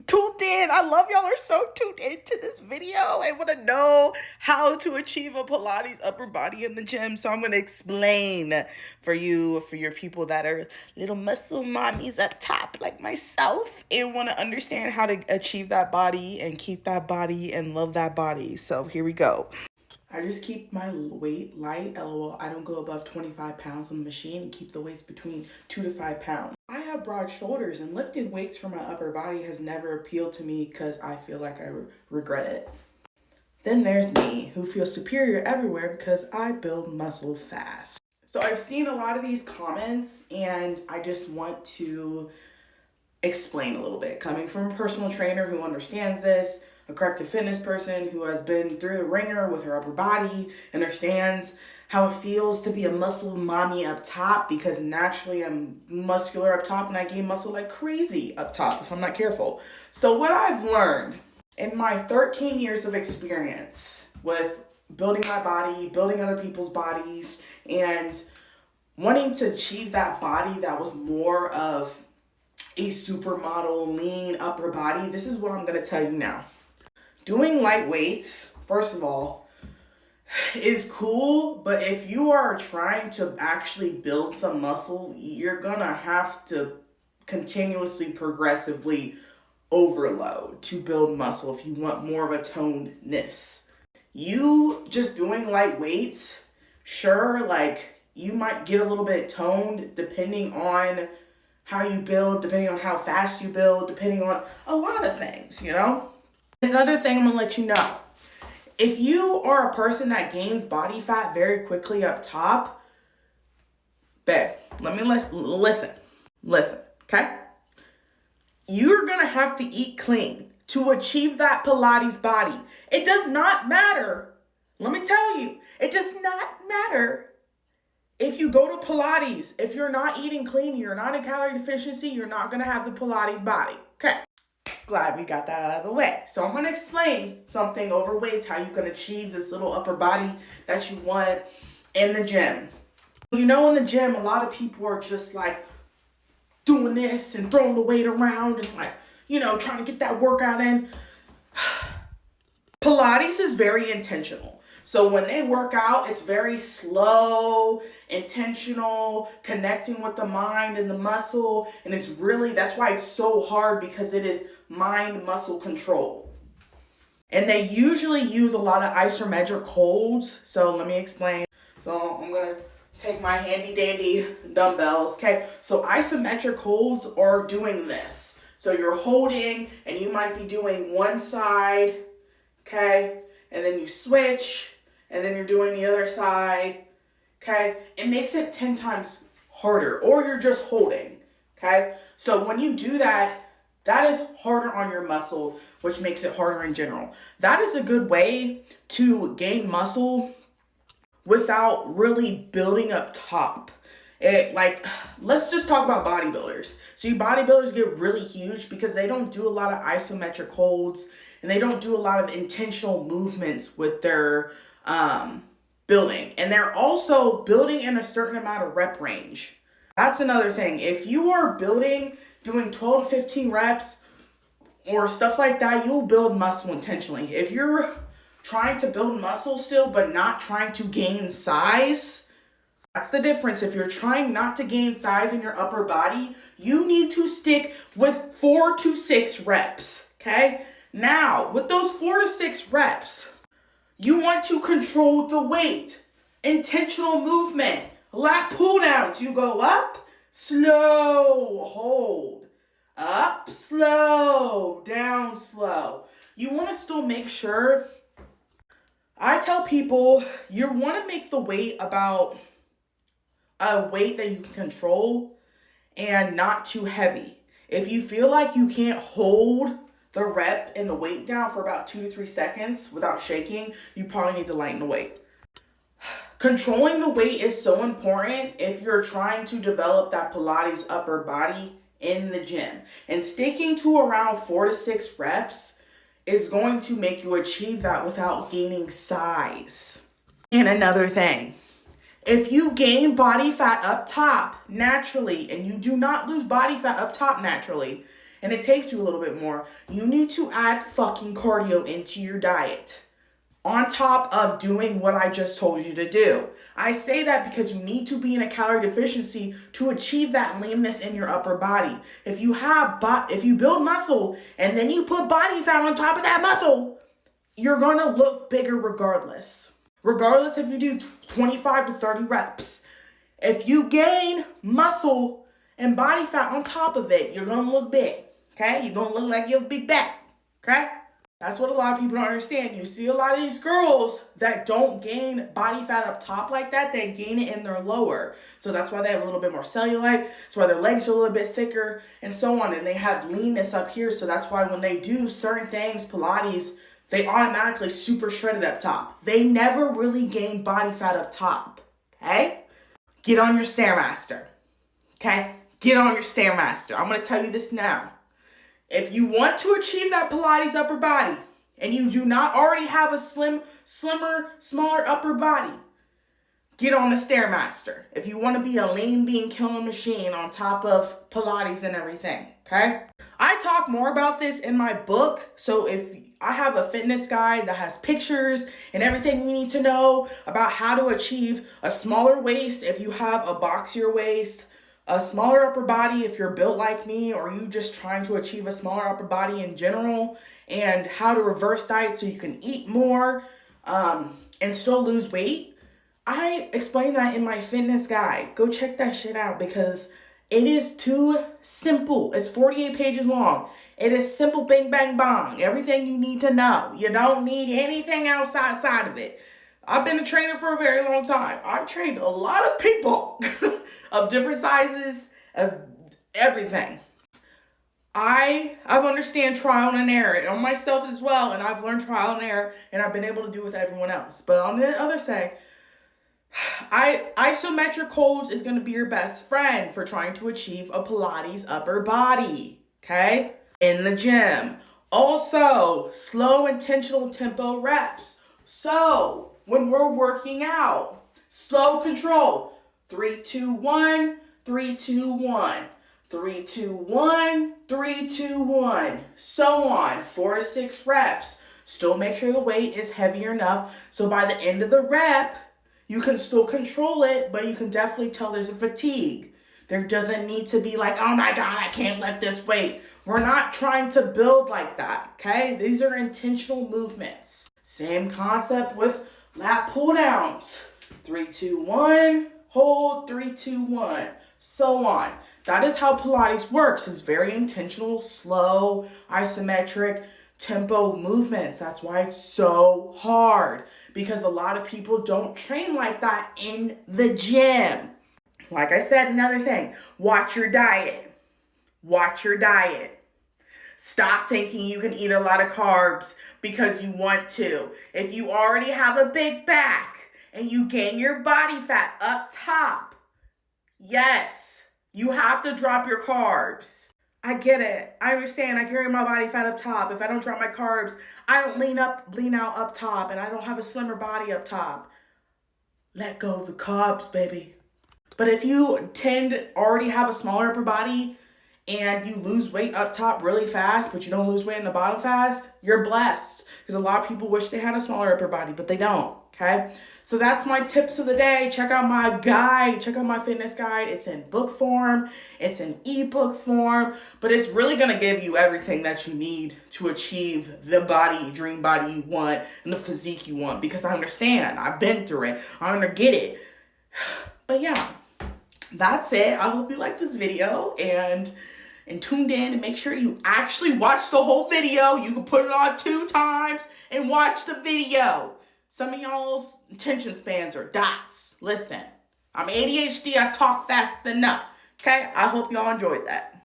tuned in. I love y'all are so tuned into this video. I want to know how to achieve a Pilates upper body in the gym. So I'm going to explain for your people that are little muscle mommies up top like myself and want to understand how to achieve that body and keep that body and love that body. So here we go. I just keep my weight light, lol. I don't go above 25 pounds on the machine and keep the weights between 2 to 5 pounds. I have broad shoulders and lifting weights for my upper body has never appealed to me because I feel like I regret it. Then there's me, who feels superior everywhere because I build muscle fast. So I've seen a lot of these comments and I just want to explain a little bit. Coming from a personal trainer who understands this, a corrective fitness person who has been through the ringer with her upper body, understands how it feels to be a muscle mommy up top, because naturally I'm muscular up top and I gain muscle like crazy up top if I'm not careful. So what I've learned in my 13 years of experience with building my body, building other people's bodies, and wanting to achieve that body that was more of a supermodel, lean upper body, this is what I'm going to tell you now. Doing light weights, first of all, is cool, but if you are trying to actually build some muscle, you're gonna have to continuously, progressively overload to build muscle if you want more of a tonedness. You just doing light weights, sure, like you might get a little bit toned depending on how you build, depending on how fast you build, depending on a lot of things, you know? Another thing I'm gonna let you know, if you are a person that gains body fat very quickly up top, babe, let me listen, okay? You're gonna have to eat clean to achieve that Pilates body. It does not matter. Let me tell you, it does not matter if you go to Pilates. If you're not eating clean, you're not in calorie deficiency, you're not gonna have the Pilates body, okay? Glad we got that out of the way. So I'm going to explain something over weights, how you can achieve this little upper body that you want in the gym. You know, in the gym, a lot of people are just like doing this and throwing the weight around and like, you know, trying to get that workout in. Pilates is very intentional. So when they work out, it's very slow, intentional, connecting with the mind and the muscle. And it's really, that's why it's so hard, because it is mind-muscle control. And they usually use a lot of isometric holds. So let me explain. So I'm going to take my handy dandy dumbbells. Okay. So isometric holds are doing this. So you're holding and you might be doing one side. Okay. And then you switch and then you're doing the other side. Okay. It makes it 10 times harder, or you're just holding. Okay. So when you do that, that is harder on your muscle, which makes it harder in general. That is a good way to gain muscle without really building up top. Let's just talk about bodybuilders. So bodybuilders get really huge because they don't do a lot of isometric holds and they don't do a lot of intentional movements with their building. And they're also building in a certain amount of rep range. That's another thing. If you are building, doing 12 to 15 reps or stuff like that, you'll build muscle intentionally. If you're trying to build muscle still, but not trying to gain size, that's the difference. If you're trying not to gain size in your upper body, you need to stick with 4 to 6 reps, okay? Now, with those 4 to 6 reps, you want to control the weight, intentional movement, lat pull downs. You go up, slow, hold, up, slow, down, slow. You want to still make sure, I tell people, you want to make the weight about a weight that you can control and not too heavy. If you feel like you can't hold the rep and the weight down for about 2 to 3 seconds without shaking, you probably need to lighten the weight. Controlling the weight is so important if you're trying to develop that Pilates upper body in the gym. And sticking to around 4 to 6 reps is going to make you achieve that without gaining size. And another thing, if you gain body fat up top naturally, and you do not lose body fat up top naturally, and it takes you a little bit more, you need to add fucking cardio into your diet on top of doing what I just told you to do. I say that because you need to be in a calorie deficiency to achieve that leanness in your upper body. If you build muscle and then you put body fat on top of that muscle, you're gonna look bigger regardless. Regardless if you do 25 to 30 reps. If you gain muscle and body fat on top of it, you're gonna look big, okay? You're gonna look like you have a big back, okay? That's what a lot of people don't understand. You see a lot of these girls that don't gain body fat up top like that, they gain it in their lower. So that's why they have a little bit more cellulite. That's why their legs are a little bit thicker and so on. And they have leanness up here. So that's why when they do certain things, Pilates, they automatically super shredded up top. They never really gain body fat up top, okay? Get on your Stairmaster, okay? Get on your Stairmaster. I'm going to tell you this now. If you want to achieve that Pilates upper body and you do not already have a slimmer, smaller upper body, get on the Stairmaster. If you want to be a lean bean killing machine on top of Pilates and everything, okay? I talk more about this in my book. So if I have a fitness guide that has pictures and everything you need to know about how to achieve a smaller waist if you have a boxier waist, a smaller upper body if you're built like me, or you just trying to achieve a smaller upper body in general, and how to reverse diet so you can eat more and still lose weight. I explain that in my fitness guide. Go check that shit out because it is too simple. It's 48 pages long. It is simple, bing, bang, bong. Everything you need to know. You don't need anything else outside of it. I've been a trainer for a very long time. I've trained a lot of people of different sizes, of everything. I've understand trial and error on myself as well, and I've learned trial and error, and I've been able to do with everyone else. But on the other side, isometric holds is going to be your best friend for trying to achieve a Pilates upper body, okay? In the gym. Also, slow intentional tempo reps. So, when we're working out, slow control. 3, 2, 1, 3, 2, 1. 3, 2, 1, 3, 2, 1. So on, 4 to 6 reps. Still make sure the weight is heavier enough so by the end of the rep, you can still control it, but you can definitely tell there's a fatigue. There doesn't need to be like, oh my God, I can't lift this weight. We're not trying to build like that, okay? These are intentional movements. Same concept with lat pull downs. 3, 2, 1, hold, 3, 2, 1, so on. That is how Pilates works. It's very intentional, slow, isometric, tempo movements. That's why it's so hard, because a lot of people don't train like that in the gym. Like I said, another thing, watch your diet. Watch your diet. Stop thinking you can eat a lot of carbs because you want to. If you already have a big back and you gain your body fat up top, yes, you have to drop your carbs. I get it. I understand. I carry my body fat up top. If I don't drop my carbs, I don't lean out up top, and I don't have a slimmer body up top. Let go of the carbs, baby. But if you tend to already have a smaller upper body and you lose weight up top really fast, but you don't lose weight in the bottom fast, you're blessed. Because a lot of people wish they had a smaller upper body, but they don't, okay? So that's my tips of the day. Check out my guide. Check out my fitness guide. It's in book form. It's in ebook form. But it's really going to give you everything that you need to achieve the body, dream body you want and the physique you want. Because I understand. I've been through it. I get it. But yeah, that's it. I hope you liked this video and tuned in, and make sure you actually watch the whole video. You can put it on 2 times and watch the video. Some of y'all's attention spans are dots. Listen, I'm ADHD. I talk fast enough. Okay? I hope y'all enjoyed that.